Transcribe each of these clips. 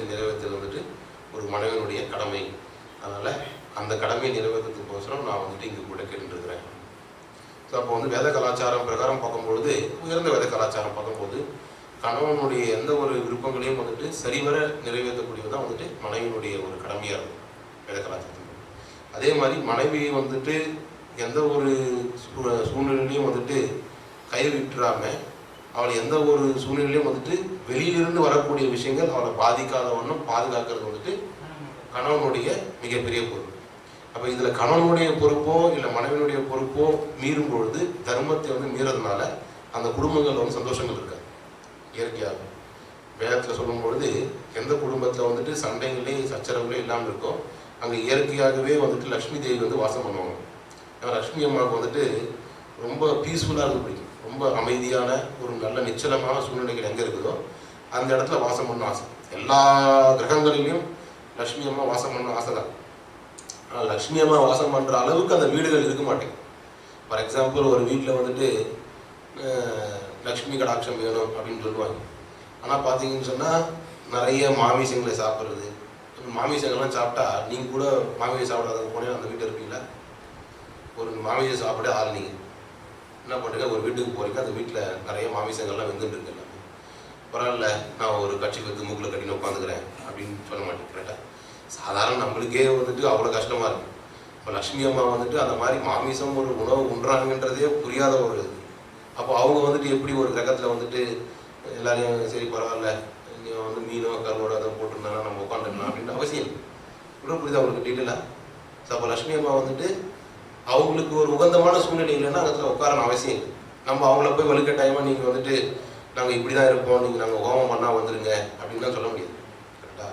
வந்து நிறைவேற்றுறது வந்துட்டு ஒரு மனைவனுடைய கடமை. அதனால் அந்த கடமையை நிறைவேற்றத்துக்கோசரம் நான் வந்துட்டு இங்கே கூட கேட்டுருக்கிறேன். ஸோ அப்போ வந்து வேத கலாச்சாரம் பிரகாரம் பார்க்கும்பொழுது, உயர்ந்த வேத கலாச்சாரம் பார்க்கும்போது கணவனுடைய எந்த ஒரு விருப்பங்களையும் வந்துட்டு சரிவர நிறைவேற்றக்கூடியது தான் வந்துட்டு மனைவியினுடைய ஒரு கடமையாக இருக்கும் வேத கலாச்சாரத்தில். அதே மாதிரி மனைவியை வந்துட்டு எந்த ஒரு சூழ்நிலையிலையும் வந்துட்டு கைவிட்டுறாமல் அவளை எந்த ஒரு சூழ்நிலையிலையும் வந்துட்டு வெளியிலிருந்து வரக்கூடிய விஷயங்கள் அவளை பாதிக்காத வண்ணம் பாதுகாக்கிறது வந்துட்டு கணவனுடைய மிகப்பெரிய பொறுப்பு. அப்போ இதில் கணவனுடைய பொறுப்போ இல்லை மனைவியினுடைய பொறுப்போ மீறும் பொழுது தர்மத்தை வந்து மீறதுனால அந்த குடும்பங்களில் வந்து சந்தோஷங்கள் இருக்காது. இயற்கையாக வேதத்தில் சொல்லும் பொழுது எந்த குடும்பத்தில் வந்துட்டு சண்டைகளே சச்சரவுகளே இல்லாமல் இருக்கோ அங்கே இயற்கையாகவே வந்துட்டு லக்ஷ்மி தேவி வந்து வாசம் பண்ணுவாங்க. ஏன்னா லக்ஷ்மி அம்மாவுக்கு வந்துட்டு ரொம்ப பீஸ்ஃபுல்லாக இருக்க பிடிக்கும். ரொம்ப அமைதியான ஒரு நல்ல நிச்சலமான சூழ்நிலைகள் எங்கே இருக்குதோ அந்த இடத்துல வாசம் பண்ண ஆசை. எல்லா கிரகங்களிலையும் லக்ஷ்மி அம்மா வாசம் பண்ண ஆசை தான். ஆனால் லக்ஷ்மி அம்மா வாசம் பண்ணுற அளவுக்கு அந்த வீடுகள் இருக்க மாட்டேங்குது. ஃபார் எக்ஸாம்பிள் ஒரு வீட்டில் வந்துட்டு லக்ஷ்மி கடாட்சம் வேணும் அப்படின்னு சொல்லுவாங்க. ஆனால் பார்த்தீங்கன்னு சொன்னால் நிறைய மாமிசங்களை சாப்பிட்றது, மாமிசங்கள்லாம் சாப்பிட்டா நீங்கள் கூட மாமிசை சாப்பிடாத போனே அந்த வீட்டில் இருப்பீங்களா? ஒரு மாமிசை சாப்பிட ஆள் நீங்கள் என்ன பண்ணுறீங்க, ஒரு வீட்டுக்கு போகிறீங்க, அந்த வீட்டில் நிறைய மாமிசங்கள்லாம் வெந்துட்டு இருக்கு. எல்லாமே பரவாயில்ல, நான் ஒரு கட்சி வந்து மூக்கில் கட்டின்னு உட்காந்துக்கிறேன் அப்படின்னு சொல்ல மாட்டேன். கரெக்டாக சாதாரண நம்மளுக்கே வந்துட்டு அவ்வளோ கஷ்டமாக இருக்கும். இப்போ லக்ஷ்மி அம்மா வந்துட்டு அந்த மாதிரி மாமிசம் ஒரு உணவு உண்றாங்கன்றதே புரியாத ஒரு இது. அப்போ அவங்க வந்துட்டு எப்படி ஒரு கிரகத்தில் வந்துட்டு எல்லாரையும் சரி பரவாயில்ல நீ வந்து மீனோ கருவோட அதை போட்டிருந்தானா நம்ம உட்காந்துருக்கலாம் அப்படின்ற அவசியம் கூட புரியுது அவங்களுக்கு டீட்டெயிலாக. ஸோ அப்போ லக்ஷ்மி அம்மா வந்துட்டு அவங்களுக்கு ஒரு உகந்தமான சூழ்நிலை இல்லைன்னா அங்கே உட்காரணும் அவசியம் இல்லை. நம்ம அவங்கள போய் வலுக்கட்டாயமாக நீங்கள் வந்துட்டு நாங்கள் இப்படி தான் இருப்போம், நீங்கள் நாங்கள் ஹோமம் பண்ணால் வந்துடுங்க அப்படின்னு தான் சொல்ல முடியாது. கரெக்டாக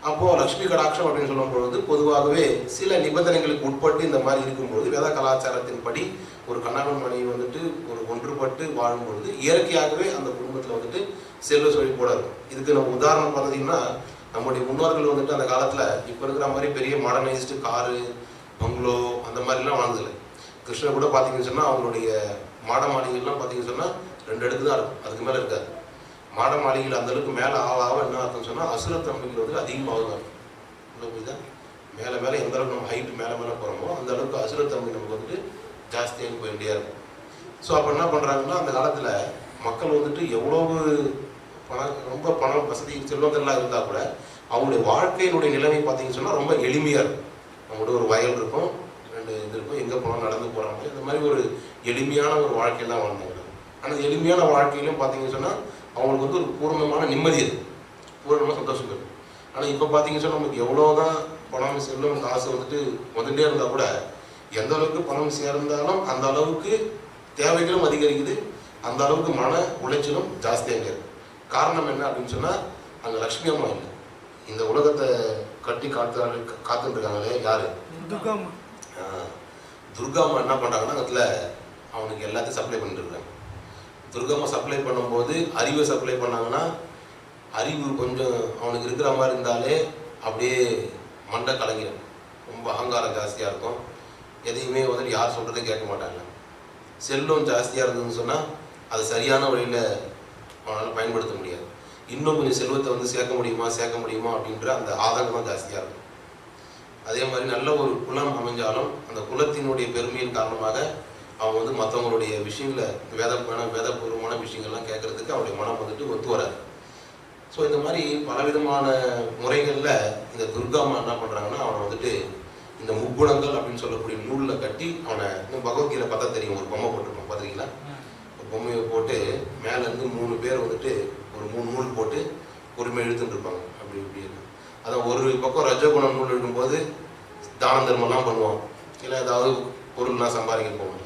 அப்போது லக்ஷ்மி கடாட்சம் அப்படின்னு சொல்லும்பொழுது பொதுவாகவே சில நிபந்தனைகளுக்கு உட்பட்டு இந்த மாதிரி இருக்கும்பொழுது வேத கலாச்சாரத்தின்படி ஒரு கணவன் மனைவி வந்துட்டு ஒரு ஒன்றுபட்டு வாழும்பொழுது இயற்கையாகவே அந்த குடும்பத்தில் வந்துட்டு செல்வ செழிப்போட இருக்கும். இதுக்கு நம்ம உதாரணம் பார்த்தீங்கன்னா நம்முடைய முன்னோர்கள் வந்துட்டு அந்த காலத்தில் இப்போ இருக்கிற மாதிரி பெரிய மாடர்னைஸ்டு காரு பங்களோ அந்த மாதிரிலாம் வாழ்ந்ததில்லை. கிருஷ்ணர் கூட பார்த்தீங்கன்னு சொன்னால் அவங்களுடைய மாட மாளிகைலாம் பார்த்தீங்கன்னு சொன்னால் 2 அடுக்கு தான் இருக்கும், அதுக்கு மேலே இருக்காது. மாட மாளிகையில் அந்தளவுக்கு மேலே ஆக என்ன அர்த்தம்னு சொன்னால் அசுரத்தன்மைகள் வந்து அதிகமாகுது. புரியுதா? மேலே மேலே எந்த அளவுக்கு நம்ம ஹைட்டு மேலே மேலே போகிறோமோ அந்த அளவுக்கு அசுரத்தன்மை நமக்கு வந்துட்டு ஜாஸ்தியாக போய் வேண்டியாக இருக்கும். ஸோ அப்போ என்ன பண்ணுறாங்கன்னா அந்த காலத்தில் மக்கள் வந்துட்டு எவ்வளவு ரொம்ப பணம் வசதி செல்வங்கள்லாம் இருந்தால் கூட அவங்களுடைய வாழ்க்கையினுடைய நிலைமை பார்த்தீங்கன்னு சொன்னால் ரொம்ப எளிமையாக இருக்கும். அவங்களோட ஒரு வயல் இருக்கும், 2 இது இருக்கும், எங்கே போனால் நடந்து போகிறாங்க, இந்த மாதிரி ஒரு எளிமையான ஒரு வாழ்க்கையில் தான் வாழ்ந்தாங்க. ஆனால் எளிமையான வாழ்க்கையிலும் பார்த்தீங்கன்னு சொன்னால் அவங்களுக்கு வந்து ஒரு பூர்ணமான நிம்மதி இருக்குது, பூர்ணமாக சந்தோஷம் இருக்குது. ஆனால் இப்போ பார்த்தீங்கன்னு சொன்னால் நமக்கு எவ்வளோ தான் பணம் செல்லும் காசு வந்துட்டு வந்துட்டே இருந்தால் கூட எந்த அளவுக்கு பணம் சேர்ந்தாலும் அந்த அளவுக்கு தேவைகளும் அதிகரிக்குது, அந்த அளவுக்கு மன உளைச்சலும் ஜாஸ்தியாக இருக்குது. காரணம் என்ன அப்படின்னு சொன்னால் அங்கே லக்ஷ்மி அம்மா இல்லை. இந்த உலகத்தை கட்டி காத்துட்டு இருக்காங்களே யாரு? துர்காம்மா. துர்காம்மா என்ன பண்ணுறாங்கன்னா அதில் அவனுக்கு எல்லாத்தையும் சப்ளை பண்ணிட்டு இருக்காங்க. துர்காம்மா சப்ளை பண்ணும்போது அறிவை சப்ளை பண்ணாங்கன்னா அறிவு கொஞ்சம் அவனுக்கு இருக்கிற மாதிரி இருந்தாலே அப்படியே மண்டை கலங்கிடும், ரொம்ப அகங்காரம் ஜாஸ்தியாக இருக்கும், எதையுமே வந்துட்டு யார் சொல்கிறதே கேட்க மாட்டாங்க. செல்வம் ஜாஸ்தியாக இருந்ததுன்னு சொன்னால் அது சரியான வழியில் அவனால் பயன்படுத்த முடியாது. இன்னும் கொஞ்சம் செல்வத்தை வந்து சேர்க்க முடியுமா அப்படின்ற அந்த ஆதங்கம் ஜாஸ்தியாக இருக்கும். அதே மாதிரி நல்ல ஒரு குலம் அமைஞ்சாலும் அந்த குலத்தினுடைய பெருமையின் காரணமாக அவங்க வந்து மற்றவங்களுடைய விஷயங்களை வேதபூர்வமான விஷயங்கள்லாம் கேட்கறதுக்கு அவருடைய மனம் வந்துட்டு ஒத்து வராது. ஸோ இந்த மாதிரி பலவிதமான முறைகளில் இந்த துர்காம்மா என்ன பண்ணுறாங்கன்னா அவனை வந்துட்டு இந்த முக்குணங்கள் அப்படின்னு சொல்லக்கூடிய நூலில் கட்டி அவனை இன்னும் பகவத்கீதை பார்த்தா தெரியும், ஒரு பொம்மை போட்டிருப்பான் பார்த்துருக்கீங்களா? ஒரு பொம்மையை போட்டு மேலேருந்து 3 பேர் வந்துட்டு ஒரு 3 நூல் போட்டு பொறுமை இழுத்துட்டு இருப்பாங்க. அப்படி இப்படி இருக்கும். அதான் ஒரு பக்கம் ரஜகுணம் நூல் இருக்கும்போது தான தர்மம்லாம் பண்ணுவோம், இல்லை ஏதாவது பொருள்லாம் சம்பாதிக்க போவாங்க.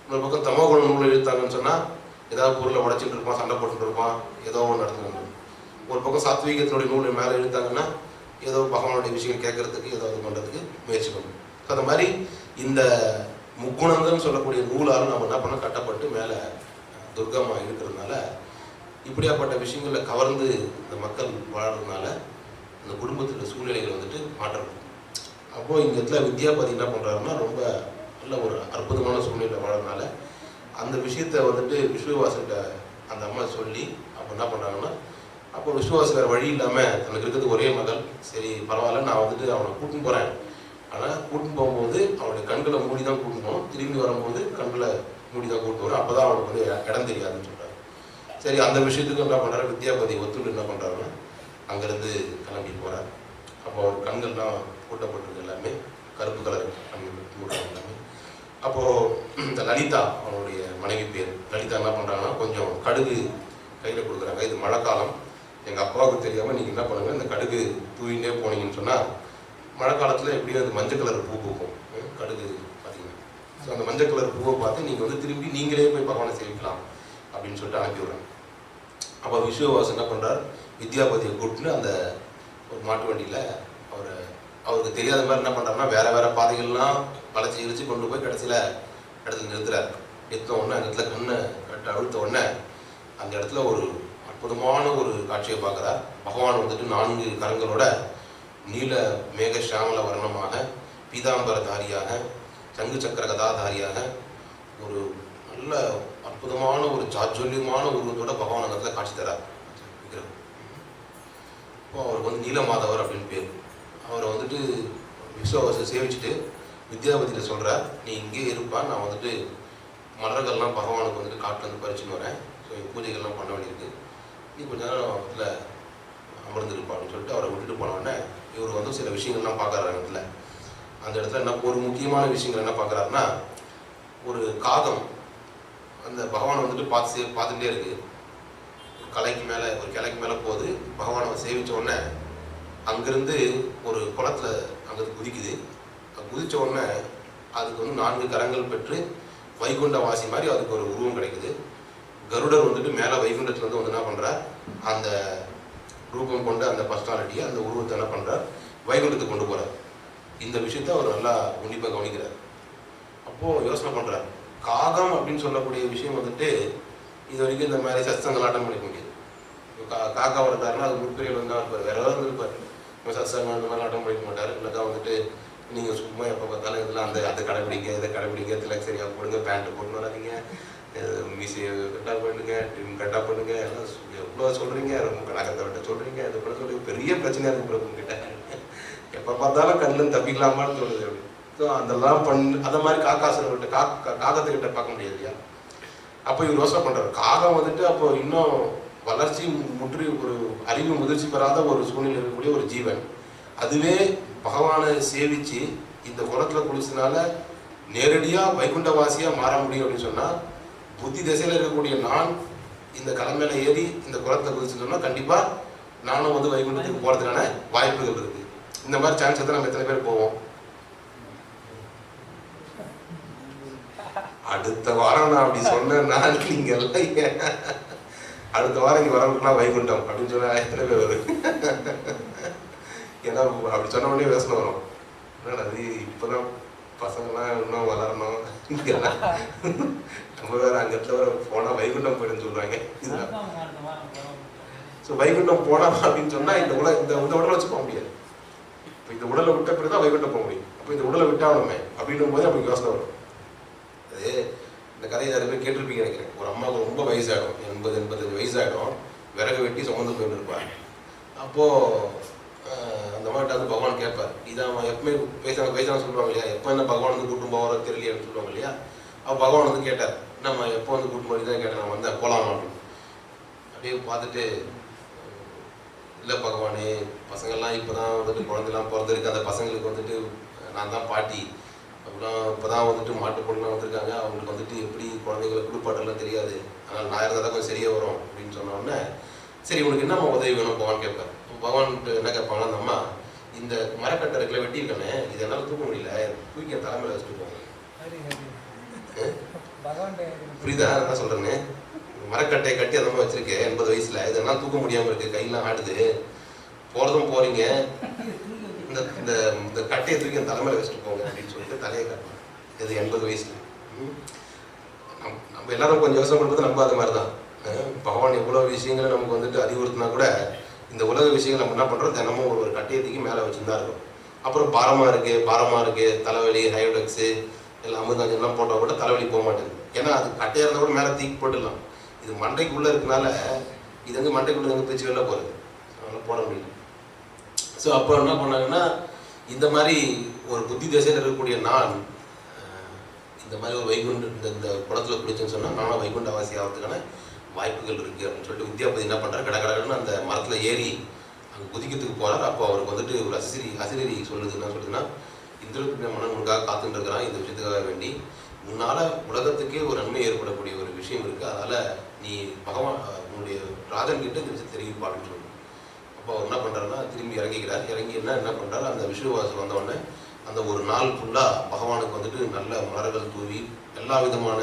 இன்னொரு பக்கம் தமோ குணம் நூல் இழுத்தாங்கன்னு சொன்னால் ஏதாவது பொருளை உடைச்சிட்டு இருப்பான், சண்டை போட்டுட்டு இருப்பான், ஏதோ ஒன்று நடத்துனாங்க. ஒரு பக்கம் சாத்வீகத்தினுடைய நூல் மேலே இழுத்தாங்கன்னா ஏதோ பகவானுடைய விஷயம் கேட்கறதுக்கு ஏதாவது பண்ணுறதுக்கு முயற்சி பண்ணுவோம். ஸோ அந்த மாதிரி இந்த முக்குணங்கள்னு சொல்லக்கூடிய நூலால் நம்ம என்ன பண்ண கட்டப்பட்டு மேலே துர்காம்மா இருக்கிறதுனால இப்படியாப்பட்ட விஷயங்களில் கவர்ந்து இந்த மக்கள் வாழறதுனால அந்த குடும்பத்தில் சூழ்நிலைகள் வந்துட்டு மாற்றம். அப்போது இந்த இடத்துல வித்யாபதி என்ன பண்ணுறாருன்னா ரொம்ப நல்ல ஒரு அற்புதமான சூழ்நிலை வாழறதுனால அந்த விஷயத்த வந்துட்டு விஸ்வவாசிட்ட அந்த அம்மா சொல்லி அப்போ என்ன பண்ணுறாங்கன்னா அப்போ விஸ்வாஸ் வேறு வழி இல்லாமல் தனக்கு இருக்கிறது ஒரே மகள், சரி பரவாயில்ல நான் வந்துட்டு அவனை கூட்டின்னு போகிறேன், ஆனால் கூட்டின்னு போகும்போது அவனுடைய கண்களை மூடி தான் கூட்டணும், திரும்பி வரும்போது கண்களை மூடி தான் கூட்டு வரும், அப்போ தான் அவனுக்கு வந்து இடம் தெரியாதுன்னு சொல்கிறார். சரி அந்த விஷயத்துக்கு என்ன பண்ணுறாரு, வித்யாபதி ஒத்துழைப்பு என்ன பண்ணுறாருன்னா அங்கேருந்து கிளம்பி போகிறார். அப்போ அவர் கண்கள்லாம் கூட்டப்பட்டிருக்கு, எல்லாமே கருப்பு கலர் கண்கள் எல்லாமே. அப்போது இந்த லலிதா அவனுடைய மனைவி பேர் லலிதா என்ன பண்ணுறாங்கன்னா கொஞ்சம் கடுகு கையில் கொடுக்குறாங்க. இது மழைக்காலம், எங்கள் அப்பாவுக்கு தெரியாமல் நீங்கள் என்ன பண்ணுங்கள், இந்த கடுகு தூவிண்டே போனீங்கன்னு சொன்னால் மழை காலத்தில் எப்படியும் அது மஞ்சள் கலர் பூ பூக்கும் கடுகு பார்த்தீங்கன்னா. ஸோ அந்த மஞ்சள் கலர் பூவை பார்த்து நீங்கள் வந்து திரும்பி நீங்களே போய் பகவானை சேவிக்கலாம் அப்படின்னு சொல்லிட்டு அனுப்பி விடுறாங்க. அப்போ விஸ்வவாஸ் என்ன பண்ணுறார், வித்யாபதியை கூப்பிட்டுன்னு அந்த ஒரு மாட்டு வண்டியில் அவருக்கு தெரியாத மாதிரி என்ன பண்ணுறாருன்னா வேறு பாதைகள்லாம் வளைச்சி இழிச்சு கொண்டு போய் கடைசியில் இடத்துல நிறுத்துறாரு. நிறுத்த உடனே அந்த இடத்துல கண்ணை அழுத்த உடனே அந்த இடத்துல ஒரு அற்புதமான ஒரு காட்சியை பார்க்குறார். பகவான் வந்துட்டு 4 கரங்களோட நீல மேக ஷாமல வர்ணமாக பீதாம்பரதாரியாக சங்கு சக்கர கதாதாரியாக ஒரு நல்ல அற்புதமான ஒரு ஜாஜ்வல்யமான உருவத்தோட பகவான் அந்த இடத்துல காட்சி தரார். இப்போ அவருக்கு வந்து நீலமாதவர் அப்படின்னு பேர். அவரை வந்துட்டு விஸ்வாசை சேவிச்சுட்டு வித்யாபதியில் சொல்கிறார், நீ இங்கே இருப்பா, நான் வந்துட்டு மலர்கள்லாம் பகவானுக்கு வந்துட்டு காட்டில் வந்து பறிச்சுன்னு வரேன், ஸோ பூஜைகள்லாம் பண்ண வேண்டியிருக்கு, நீ கொஞ்ச நேரம் இடத்துல அமர்ந்துருப்பான்னு சொல்லிட்டு அவரை விட்டுட்டு போனோடனே இவர் வந்து சில விஷயங்கள்லாம் பார்க்குறாரு இடத்துல. அந்த இடத்துல என்ன ஒரு முக்கியமான விஷயங்கள் என்ன பார்க்குறாருன்னா, ஒரு காகம் அந்த பகவானை வந்துட்டு பார்த்துட்டே இருக்குது. ஒரு கிளைக்கு மேலே போகுது. பகவானை சேவித்த உடனே அங்கேருந்து ஒரு குளத்தில் அங்கே குதிக்குது. குதித்த உடனே அதுக்கு வந்து 4 கரங்கள் பெற்று வைகுண்ட வாசி மாதிரி அதுக்கு ஒரு உருவம் கிடைக்குது. கருடர் வந்துட்டு மேலே வைகுண்டத்தில் வந்து என்ன பண்ணுறார், அந்த ரூபம் கொண்ட அந்த பர்சனாலிட்டியை அந்த உருவத்தை என்ன பண்ணுறார் வைகுண்டத்துக்கு கொண்டு போகிறார். இந்த விஷயத்த அவர் நல்லா உன்னிப்பாக கவனிக்கிறார். அப்போது யோசனை பண்ணுறார், காகம் அப்படின்னு சொல்லக்கூடிய விஷயம் வந்துட்டு இது வரைக்கும் இந்த மாதிரி சத்சங்கங்கள் ஆட்டம் பண்ணிக்க முடியாது. காக்கா வளர்த்தாருன்னா அது முற்பிரியல் வந்து இருப்பார், வேற ஏதாவது இருப்பார். இப்போ சத்சங்கம் அந்த மாதிரி ஆட்டம் பண்ணிக்க மாட்டார். இல்லைக்கா வந்துட்டு நீங்கள் சும்மா எப்போ பார்த்தாலும் இதெல்லாம் அதை கடைப்பிடிங்க இதை கடைப்பிடிங்க, திலக் சரியாக போடுங்க, பேண்ட்டு போட்டுன்னு வராதிங்க, மீசியை கட்டாக பண்ணுங்க, டிம் கட்டாக பண்ணுங்க, எல்லாம் எவ்வளோ சொல்கிறீங்க, ரொம்ப கணக்கத்தை விட்ட சொல்கிறீங்க, இது கூட சொல்கிறீங்க, பெரிய பிரச்சனையாக இருக்கு உங்ககிட்ட, எப்போ பார்த்தாலும் கண்ணில் தப்பிக்கலாமான்னு சொல்லுது அப்படி. ஸோ அதெல்லாம் அதை மாதிரி காக்காசுகிட்ட காகத்துக்கிட்ட பார்க்க முடியாது இல்லையா. அப்போ இவர் யோசனை பண்ணுறாரு, காகம் வந்துட்டு அப்போ இன்னும் வளர்ச்சி முற்றி ஒரு அறிவு முதிர்ச்சி பெறாத ஒரு சூழ்நிலை இருக்கக்கூடிய ஒரு ஜீவன், அதுவே பகவானை சேவிச்சு இந்த குளத்தில் குளிச்சதுனால நேரடியாக வைகுண்டவாசியாக மாற முடியும் அப்படின்னு சொன்னால், புத்தி திசையில் இருக்கக்கூடிய நான் இந்த கலை ஏறி இந்த குளத்தில் குதிச்சுட்டோம்னா கண்டிப்பாக நானும் வந்து வைகுண்டத்துக்கு போகிறதுக்கான வாய்ப்புகள் இருக்குது. இந்த மாதிரி சான்ஸ் தான் நம்ம எத்தனை பேர் போவோம். அடுத்த வாரம் நான் அப்படி சொன்னேன்னா நீங்கள் எல்லாம் அடுத்த வாரம் இங்கே வரவங்களுக்குலாம் வைகுண்டம் அப்படின்னு சொன்னா எத்தனை பேர் வரும்? ஏன்னா அப்படி சொன்ன உடனே யோசனை வரும், என்னடா அது இப்போதான் பசங்கள்லாம் இன்னும் வளரணும், இங்கெல்லாம் நம்ம வேறு அங்கே இடத்துல வர போனால் வைகுண்டம் போயிடுன்னு சொல்லுவாங்க. இதுதான் ஸோ வைகுண்டம் போனோம் அப்படின்னு சொன்னால் இந்த உடலை வச்சு போக முடியாது. இப்போ இந்த உடலை விட்ட பிறகு தான் வைகுண்டம் போக முடியும். அப்போ இந்த உடலை விட்டாலுமே அப்படின்னும் போது அப்படி யோசனை வரும். அது இந்த கதையை நிறைய பேர் கேட்டிருப்பீங்க நினைக்கிறேன். ஒரு அம்மாவுக்கு ரொம்ப வயசாகிடும், 80-85 வயசாகிடும், விறகு வெட்டி சுமந்து போயிட்டு இருப்பார். அப்போது அந்த மாதிரி வந்து பகவான் கேட்பார், இதான் எப்பவுமே வயசான சொல்லுவாங்க இல்லையா, எப்போ என்ன பகவான் வந்து கூட்டும் போவாரோ தெரியலையான்னு சொல்லுவாங்க இல்லையா. அப்போ பகவான் வந்து கேட்டார், நம்ம எப்போ வந்து கூட்டும் போய் தான் கேட்டேன், நான் வந்தேன் போகலாமா அப்படின்னு. அப்படியே பார்த்துட்டு, இல்லை பகவானே பசங்கள்லாம் இப்போ தான் வந்துட்டு குழந்தைலாம் பிறந்திருக்கு, அந்த பசங்களுக்கு வந்துட்டு நான் தான் பாட்டி, அப்படிலாம் இப்போ தான் வந்துட்டு மாட்டு பொண்ணுலாம் வந்திருக்காங்க, அவங்களுக்கு வந்துட்டு எப்படி குழந்தைங்களை குளிப்பாட்டெல்லாம் தெரியாது, ஆனால் நான் இருந்தால் தான் கொஞ்சம் சரியாக வரும் அப்படின்னு சொன்ன உடனே, சரி உனக்கு என்னம்மா உதவி வேணும் பகவான் கேட்பார். பகவான்ட்டு என்ன கேட்பாங்கன்னா, அந்த அம்மா இந்த மரக்கட்டை இருக்குல்ல வெட்டியிருக்கானே, இது என்னால் தூக்க முடியல, தூக்கி என் தலைமையில் வச்சுட்டு போங்க. புரியுதா என்ன சொல்கிறேன்னு? மரக்கட்டையை கட்டி அந்த மாதிரி வச்சிருக்கேன் 80 வயசில், இதெல்லாம் தூக்க முடியாமல் இருக்குது, கையெல்லாம் ஆடுது, போகிறதும் போகிறீங்க, இந்த இந்த கட்டையை தூக்கி என் தலைமையில் வச்சுட்டு போங்க அப்படின்னு சொல்லிட்டு தலையை காட்டுவாங்க. இது 80 வயசில். நம்ம எல்லாரும் கொஞ்சம் யோசனை பண்ணுறது நம்ம அது மாதிரி தான். பகவான் எவ்வளோ விஷயங்களை நமக்கு வந்துட்டு அறிவுறுத்தினா கூட இந்த உலக விஷயங்கள் நம்ம என்ன பண்ணுறோம், தினமும் ஒரு கட்டையை தூக்கி மேலே வச்சுருந்தா இருக்கும். அப்புறம் பாரமாக இருக்குது, தலைவலி, ஹைடெக்ஸு எல்லாம் அமுதாஞ்செல்லாம் போட்டால் கூட தலைவலி போக மாட்டேங்குது. ஏன்னா அது கட்டையாக இருந்தால் கூட மேலே தூக்கி போட்டுடலாம். இது மண்டைக்குள்ளே இருக்கனால இது வந்து மண்டைக்குள்ள வந்து பிரிச்சு வெளில போகிறது, அதனால் போட முடியல. ஸோ அப்போ என்ன பண்ணாங்கன்னா, இந்த மாதிரி ஒரு புத்தி தசையில் இருக்கக்கூடிய நான் இந்த மாதிரி ஒரு வைகுண்ட இந்த குளத்தில் குளிச்சுன்னு சொன்னால் நானும் வைகுண்டவாசி ஆகிறதுக்கான வாய்ப்புகள் இருக்குது அப்படின்னு சொல்லிட்டு வித்யாபதி என்ன பண்ணுறாரு, கடகடன்னு அந்த மரத்தில் ஏறி அங்கே குதிக்கிறதுக்கு போகிறார். அப்போ அவருக்கு வந்துட்டு ஒரு அசிரி சொல்லுது, என்ன சொல்லுதுன்னா, இந்திரத்துடைய மன்னன் உனக்காக காத்துட்டு இருக்கிறான், இந்த விஷயத்துக்காக வேண்டி உன்னால் உலகத்துக்கே ஒரு நன்மை ஏற்படக்கூடிய ஒரு விஷயம் இருக்குது, அதனால் நீ பகவான் உன்னுடைய ராஜன் கிட்ட இந்த விஷயத்தை தெரிவிப்பா அப்படின்னு சொல்லணும். அப்போ அவர் என்ன பண்ணுறாருன்னா திரும்பி இறங்கிக்கிறார். இறங்கி என்ன பண்ணுறாரு, அந்த விஷுவாசம் வந்தவுடனே அந்த ஒரு நாள் ஃபுல்லாக பகவானுக்கு வந்துட்டு நல்ல மலர்கள் தூவி எல்லா விதமான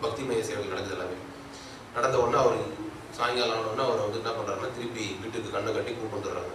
பக்திமய சேவைகள் நடக்குது. எல்லாமே நடந்த உடனே அவர் சாயங்காலம் ஆனவுடனே அவர் வந்து என்ன பண்ணுறாருன்னா திருப்பி வீட்டுக்கு கண்ணை கட்டி கூப்பிட்டு வந்துடுறாங்க.